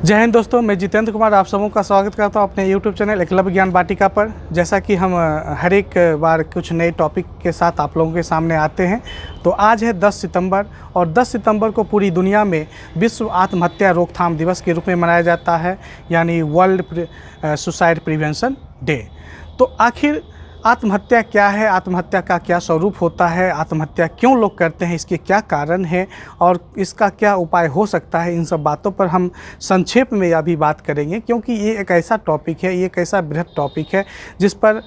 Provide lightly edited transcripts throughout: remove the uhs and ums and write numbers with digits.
जय हिंद दोस्तों, मैं जितेंद्र कुमार आप सबों का स्वागत करता हूं अपने YouTube चैनल एकलव्य ज्ञान वाटिका पर। जैसा कि हम हर एक बार कुछ नए टॉपिक के साथ आप लोगों के सामने आते हैं, तो आज है 10 सितंबर और 10 सितंबर को पूरी दुनिया में विश्व आत्महत्या रोकथाम दिवस के रूप में मनाया जाता है, यानी वर्ल्ड सुसाइड प्रिवेंशन डे। तो आखिर आत्महत्या क्या है, आत्महत्या का क्या स्वरूप होता है, आत्महत्या क्यों लोग करते हैं, इसके क्या कारण हैं और इसका क्या उपाय हो सकता है, इन सब बातों पर हम संक्षेप में अभी बात करेंगे। क्योंकि ये एक ऐसा टॉपिक है, ये एक ऐसा बृहद टॉपिक है जिस पर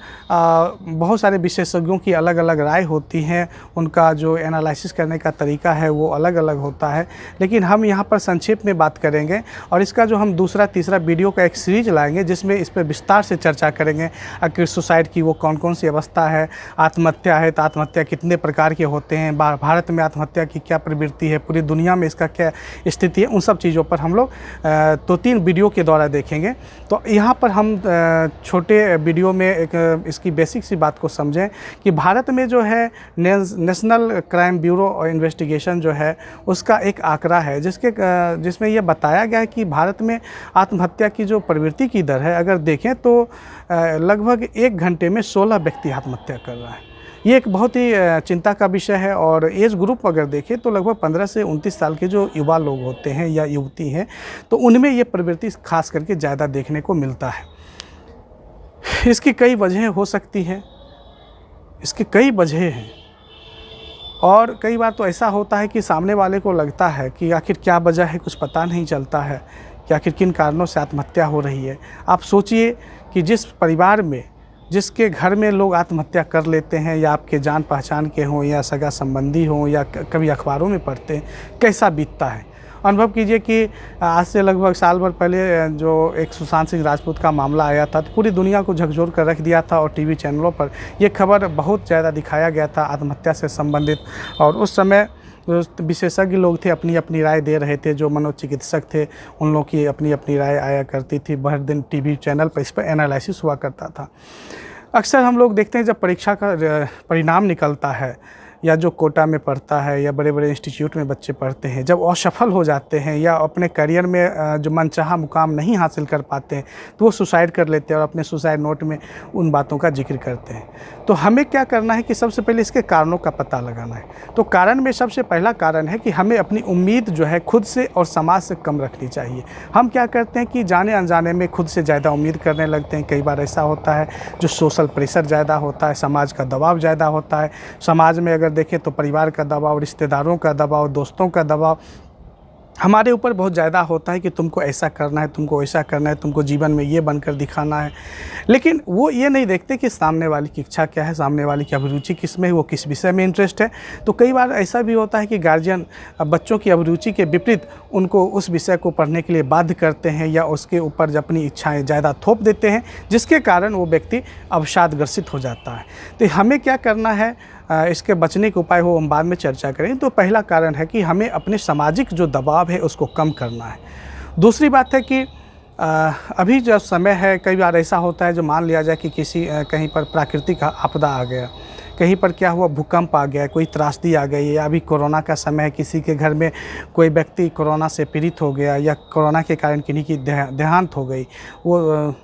बहुत सारे विशेषज्ञों की अलग अलग राय होती हैं, उनका जो एनालिसिस करने का तरीका है वो अलग अलग होता है। लेकिन हम यहाँ पर संक्षेप में बात करेंगे और इसका जो हम दूसरा तीसरा वीडियो का एक सीरीज लाएंगे जिसमें इस पर विस्तार से चर्चा करेंगे। आखिर सुसाइड की वो कौन कौन सी अवस्था है, आत्महत्या है तो आत्महत्या कितने प्रकार के होते हैं, भारत में आत्महत्या की क्या प्रवृत्ति है, पूरी दुनिया में इसका क्या स्थिति है, उन सब चीज़ों पर हम लोग 2-3 वीडियो के द्वारा देखेंगे। तो यहाँ पर हम छोटे वीडियो में एक इसकी बेसिक सी बात को समझें कि भारत में जो है नेशनल क्राइम ब्यूरो इन्वेस्टिगेशन जो है उसका एक आंकड़ा है जिसमें यह बताया गया है कि भारत में आत्महत्या की जो प्रवृत्ति की दर है, अगर देखें तो लगभग 1 घंटे में 16 व्यक्ति आत्महत्या कर रहा है। ये एक बहुत ही चिंता का विषय है। और एज ग्रुप अगर देखें तो लगभग 15 से 29 साल के जो युवा लोग होते हैं या युवती हैं, तो उनमें ये प्रवृत्ति खास करके ज़्यादा देखने को मिलता है। इसकी कई वजहें हो सकती हैं, इसकी कई वजहें हैं और कई बार तो ऐसा होता है कि सामने वाले को लगता है कि आखिर क्या वजह है, कुछ पता नहीं चलता है कि आखिर किन कारणों से आत्महत्या हो रही है। आप सोचिए कि जिस परिवार में, जिसके घर में लोग आत्महत्या कर लेते हैं, या आपके जान पहचान के हों या सगा संबंधी हों या कभी अखबारों में पढ़ते हैं, कैसा बीतता है। अनुभव कीजिए कि आज से लगभग साल भर पहले जो एक सुशांत सिंह राजपूत का मामला आया था तो पूरी दुनिया को झकझोर कर रख दिया था और टीवी चैनलों पर यह खबर बहुत ज़्यादा दिखाया गया था आत्महत्या से संबंधित। और उस समय विशेषज्ञ लोग थे, अपनी अपनी राय दे रहे थे। जो मनोचिकित्सक थे उन लोग की अपनी अपनी राय आया करती थी, हर दिन टीवी चैनल पर इस पर एनालिसिस हुआ करता था। अक्सर हम लोग देखते हैं जब परीक्षा का परिणाम निकलता है, या जो कोटा में पढ़ता है या बड़े बड़े इंस्टीट्यूट में बच्चे पढ़ते हैं, जब असफल हो जाते हैं या अपने करियर में जो मनचाहा मुकाम नहीं हासिल कर पाते हैं तो वो सुसाइड कर लेते हैं और अपने सुसाइड नोट में उन बातों का जिक्र करते हैं। तो हमें क्या करना है कि सबसे पहले इसके कारणों का पता लगाना है। तो कारण में सबसे पहला कारण है कि हमें अपनी उम्मीद जो है खुद से और समाज से कम रखनी चाहिए। हम क्या करते हैं कि जाने अनजाने में खुद से ज़्यादा उम्मीद करने लगते हैं। कई बार ऐसा होता है जो सोशल प्रेशर ज़्यादा होता है, समाज का दबाव ज़्यादा होता है। समाज में अगर देखें तो परिवार का दबाव, रिश्तेदारों का दबाव, दोस्तों का दबाव हमारे ऊपर बहुत ज़्यादा होता है कि तुमको ऐसा करना है, तुमको ऐसा करना है, तुमको जीवन में ये बनकर दिखाना है। लेकिन वो ये नहीं देखते कि सामने वाले की इच्छा क्या है, सामने वाले की अभिरुचि किस में है, वो किस विषय में इंटरेस्ट है। तो कई बार ऐसा भी होता है कि गार्जियन बच्चों की अभिरुचि के विपरीत उनको उस विषय को पढ़ने के लिए बाध्य करते हैं या उसके ऊपर अपनी इच्छाएँ ज़्यादा थोप देते हैं, जिसके कारण वो व्यक्ति अवसादग्रसित हो जाता है। तो हमें क्या करना है, इसके बचने के उपाय हो हम बाद में चर्चा करें। तो पहला कारण है कि हमें अपने सामाजिक जो दबाव है उसको कम करना है। दूसरी बात है कि अभी जो समय है, कई बार ऐसा होता है जो मान लिया जाए कि किसी कहीं पर प्राकृतिक आपदा आ गया, कहीं पर क्या हुआ, भूकंप आ गया, कोई त्रासदी आ गई, या अभी कोरोना का समय है, किसी के घर में कोई व्यक्ति कोरोना से पीड़ित हो गया या कोरोना के कारण किन्हीं की देहांत हो गई, वो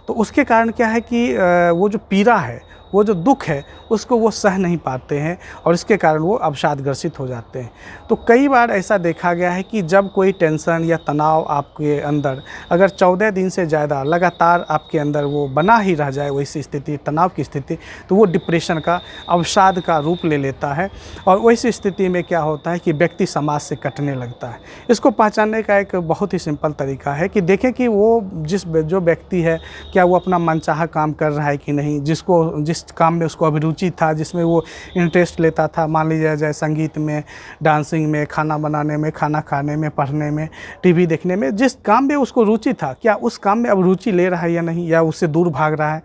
तो उसके कारण क्या है कि वो जो पीड़ा है, वो जो दुख है, उसको वो सह नहीं पाते हैं और इसके कारण वो अवसादग्रसित हो जाते हैं। तो कई बार ऐसा देखा गया है कि जब कोई टेंशन या तनाव आपके अंदर अगर 14 दिन से ज़्यादा लगातार आपके अंदर वो बना ही रह जाए, वैसी स्थिति, तनाव की स्थिति, तो वो डिप्रेशन का, अवसाद का रूप ले लेता है। और वैसी स्थिति में क्या होता है कि व्यक्ति समाज से कटने लगता है। इसको पहचानने का एक बहुत ही सिंपल तरीका है कि देखें कि वो जो व्यक्ति है, क्या वो अपना मनचाहा काम कर रहा है कि नहीं, जिस काम में उसको अभिरुचि था, जिसमें वो इंटरेस्ट लेता था, मान लीजिए जाए संगीत में, डांसिंग में, खाना बनाने में, खाना खाने में, पढ़ने में, टीवी देखने में, जिस काम में उसको रुचि था, क्या उस काम में अब रुचि ले रहा है या नहीं, या उससे दूर भाग रहा है।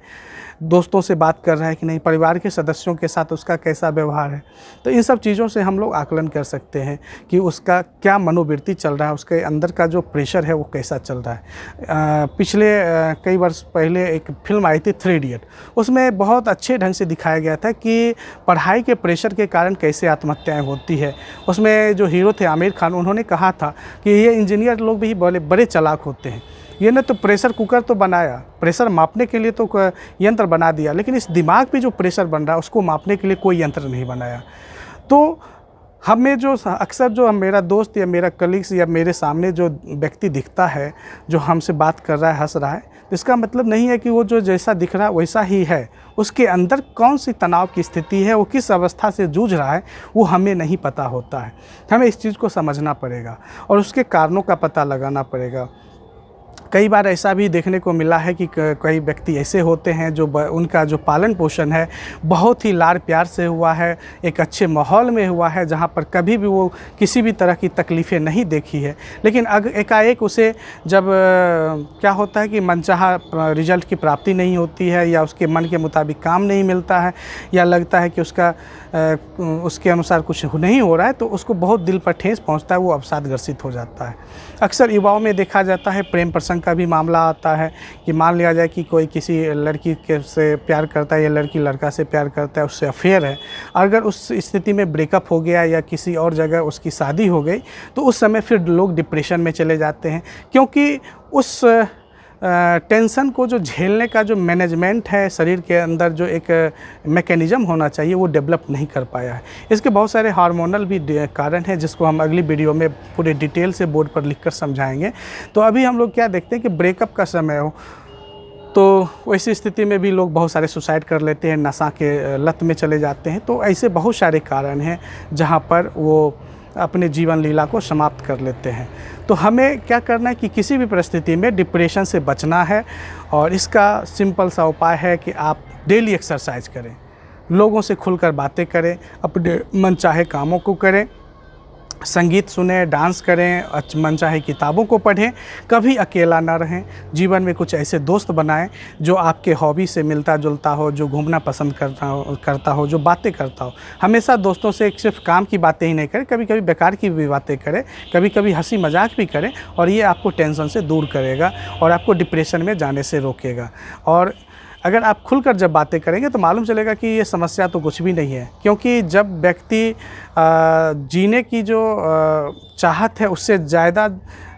दोस्तों से बात कर रहा है कि नहीं, परिवार के सदस्यों के साथ उसका कैसा व्यवहार है। तो इन सब चीज़ों से हम लोग आकलन कर सकते हैं कि उसका क्या मनोवृत्ति चल रहा है, उसके अंदर का जो प्रेशर है वो कैसा चल रहा है। पिछले कई वर्ष पहले एक फिल्म आई थी 3 इडियट, उसमें बहुत अच्छे ढंग से दिखाया गया था कि पढ़ाई के प्रेशर के कारण कैसे आत्महत्याएँ होती है। उसमें जो हीरो थे आमिर खान, उन्होंने कहा था कि ये इंजीनियर लोग भी बड़े बड़े चालाक होते हैं, ये ने तो प्रेशर कुकर तो बनाया, प्रेशर मापने के लिए तो यंत्र बना दिया, लेकिन इस दिमाग पे जो प्रेशर बन रहा है उसको मापने के लिए कोई यंत्र नहीं बनाया। तो हमें जो अक्सर जो मेरा दोस्त या मेरा कलीग्स या मेरे सामने जो व्यक्ति दिखता है, जो हमसे बात कर रहा है, हंस रहा है, इसका मतलब नहीं है कि वो जो जैसा दिख रहा है वैसा ही है। उसके अंदर कौन सी तनाव की स्थिति है, वो किस अवस्था से जूझ रहा है, वो हमें नहीं पता होता है। हमें इस चीज़ को समझना पड़ेगा और उसके कारणों का पता लगाना पड़ेगा। कई बार ऐसा भी देखने को मिला है कि कई व्यक्ति ऐसे होते हैं जो उनका जो पालन पोषण है बहुत ही लाड़ प्यार से हुआ है, एक अच्छे माहौल में हुआ है, जहाँ पर कभी भी वो किसी भी तरह की तकलीफ़ें नहीं देखी है। लेकिन एकाएक उसे जब क्या होता है कि मनचाहा रिजल्ट की प्राप्ति नहीं होती है, या उसके मन के मुताबिक काम नहीं मिलता है, या लगता है कि उसके अनुसार कुछ नहीं हो रहा है, तो उसको बहुत दिल पर ठेस पहुँचता है, वो अवसादग्रसित हो जाता है। अक्सर युवाओं में देखा जाता है प्रेम प्रसंग का भी मामला आता है कि मान लिया जाए कि कोई किसी लड़की से प्यार करता है या लड़की लड़का से प्यार करता है, उससे अफेयर है। अगर उस स्थिति में ब्रेकअप हो गया या किसी और जगह उसकी शादी हो गई, तो उस समय फिर लोग डिप्रेशन में चले जाते हैं, क्योंकि उस टेंशन को जो झेलने का जो मैनेजमेंट है शरीर के अंदर, जो एक मैकेनिज़्म होना चाहिए, वो डेवलप नहीं कर पाया है। इसके बहुत सारे हार्मोनल भी कारण हैं, जिसको हम अगली वीडियो में पूरे डिटेल से बोर्ड पर लिखकर समझाएंगे। तो अभी हम लोग क्या देखते हैं कि ब्रेकअप का समय हो तो वैसी स्थिति में भी लोग बहुत सारे सुसाइड कर लेते हैं, नशा के लत में चले जाते हैं। तो ऐसे बहुत सारे कारण हैं जहाँ पर वो अपने जीवन लीला को समाप्त कर लेते हैं। तो हमें क्या करना है कि किसी भी परिस्थिति में डिप्रेशन से बचना है, और इसका सिंपल सा उपाय है कि आप डेली एक्सरसाइज करें, लोगों से खुलकर बातें करें, अपने मनचाहे कामों को करें, संगीत सुनें, डांस करें, मनचाहे किताबों को पढ़ें, कभी अकेला ना रहें। जीवन में कुछ ऐसे दोस्त बनाएं जो आपके हॉबी से मिलता जुलता हो, जो घूमना पसंद करता हो, जो बातें करता हो। हमेशा दोस्तों से सिर्फ काम की बातें ही नहीं करें, कभी कभी बेकार की भी बातें करें, कभी कभी हंसी मजाक भी करें, और ये आपको टेंशन से दूर करेगा और आपको डिप्रेशन में जाने से रोकेगा। और अगर आप खुलकर जब बातें करेंगे तो मालूम चलेगा कि ये समस्या तो कुछ भी नहीं है, क्योंकि जब व्यक्ति जीने की जो चाहत है उससे ज़्यादा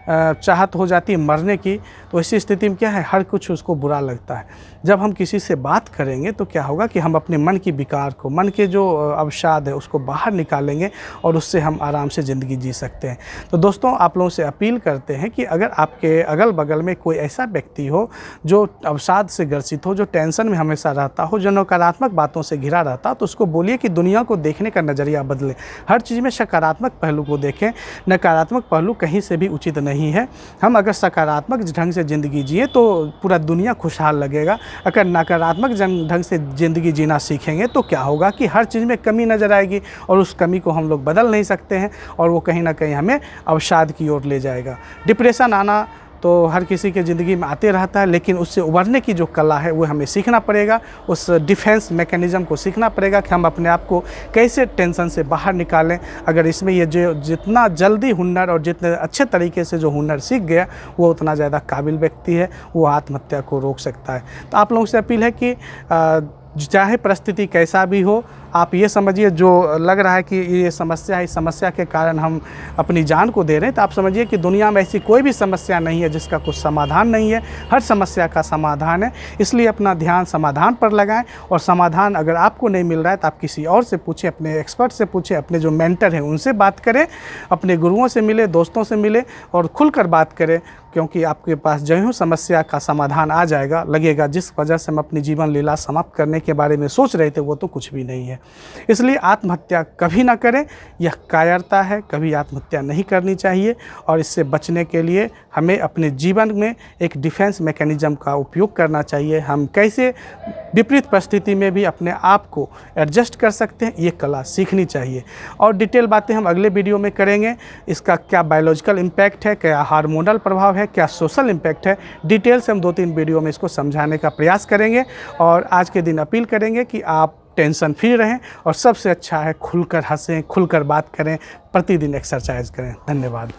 चाहत हो जाती है मरने की, तो ऐसी स्थिति में क्या है, हर कुछ उसको बुरा लगता है। जब हम किसी से बात करेंगे तो क्या होगा कि हम अपने मन की विकार को, मन के जो अवसाद है उसको बाहर निकालेंगे, और उससे हम आराम से ज़िंदगी जी सकते हैं। तो दोस्तों, आप लोगों से अपील करते हैं कि अगर आपके अगल बगल में कोई ऐसा व्यक्ति हो जो अवसाद से ग्रसित हो, जो टेंशन में हमेशा रहता हो, जो नकारात्मक बातों से घिरा रहता हो, तो उसको बोलिए कि दुनिया को देखने का नज़रिया बदले, हर चीज़ में सकारात्मक पहलू को देखें, नकारात्मक पहलू कहीं से भी उचित नहीं है। हम अगर सकारात्मक ढंग से ज़िंदगी जिए तो पूरा दुनिया खुशहाल लगेगा। अगर नकारात्मक ढंग से ज़िंदगी जीना सीखेंगे तो क्या होगा कि हर चीज़ में कमी नज़र आएगी, और उस कमी को हम लोग बदल नहीं सकते हैं, और वो कहीं ना कहीं हमें अवसाद की ओर ले जाएगा। डिप्रेशन आना तो हर किसी के ज़िंदगी में आते रहता है, लेकिन उससे उबरने की जो कला है वो हमें सीखना पड़ेगा। उस डिफेंस मैकेनिज़्म को सीखना पड़ेगा कि हम अपने आप को कैसे टेंशन से बाहर निकालें। अगर इसमें ये जो जितना जल्दी हुनर और जितने अच्छे तरीके से जो हुनर सीख गया, वो उतना ज़्यादा काबिल व्यक्ति है, वो आत्महत्या को रोक सकता है। तो आप लोगों से अपील है कि चाहे परिस्थिति कैसा भी हो, आप ये समझिए, जो लग रहा है कि ये समस्या है, इस समस्या के कारण हम अपनी जान को दे रहे हैं, तो आप समझिए कि दुनिया में ऐसी कोई भी समस्या नहीं है जिसका कुछ समाधान नहीं है। हर समस्या का समाधान है। इसलिए अपना ध्यान समाधान पर लगाएं, और समाधान अगर आपको नहीं मिल रहा है तो आप किसी और से पूछें, अपने एक्सपर्ट से पूछें, अपने जो मेंटर हैं उनसे बात करें, अपने गुरुओं से मिले, दोस्तों से मिले, और खुलकर बात करें, क्योंकि आपके पास जो ही समस्या का समाधान आ जाएगा, लगेगा जिस वजह से हम अपनी जीवन लीला समाप्त करने के बारे में सोच रहे थे वो तो कुछ भी नहीं है। इसलिए आत्महत्या कभी ना करें, यह कायरता है, कभी आत्महत्या नहीं करनी चाहिए। और इससे बचने के लिए हमें अपने जीवन में एक डिफेंस मैकेनिज़्म का उपयोग करना चाहिए। हम कैसे विपरीत परिस्थिति में भी अपने आप को एडजस्ट कर सकते हैं, ये कला सीखनी चाहिए। और डिटेल बातें हम अगले वीडियो में करेंगे। इसका क्या बायोलॉजिकल इम्पैक्ट है, क्या हार्मोनल प्रभाव है, क्या सोशल इम्पैक्ट है, डिटेल से हम 2-3 वीडियो में इसको समझाने का प्रयास करेंगे। और आज के दिन अपील करेंगे कि आप टेंशन फ्री रहें और सबसे अच्छा है खुलकर हंसें, खुलकर बात करें, प्रतिदिन एक्सरसाइज करें। धन्यवाद।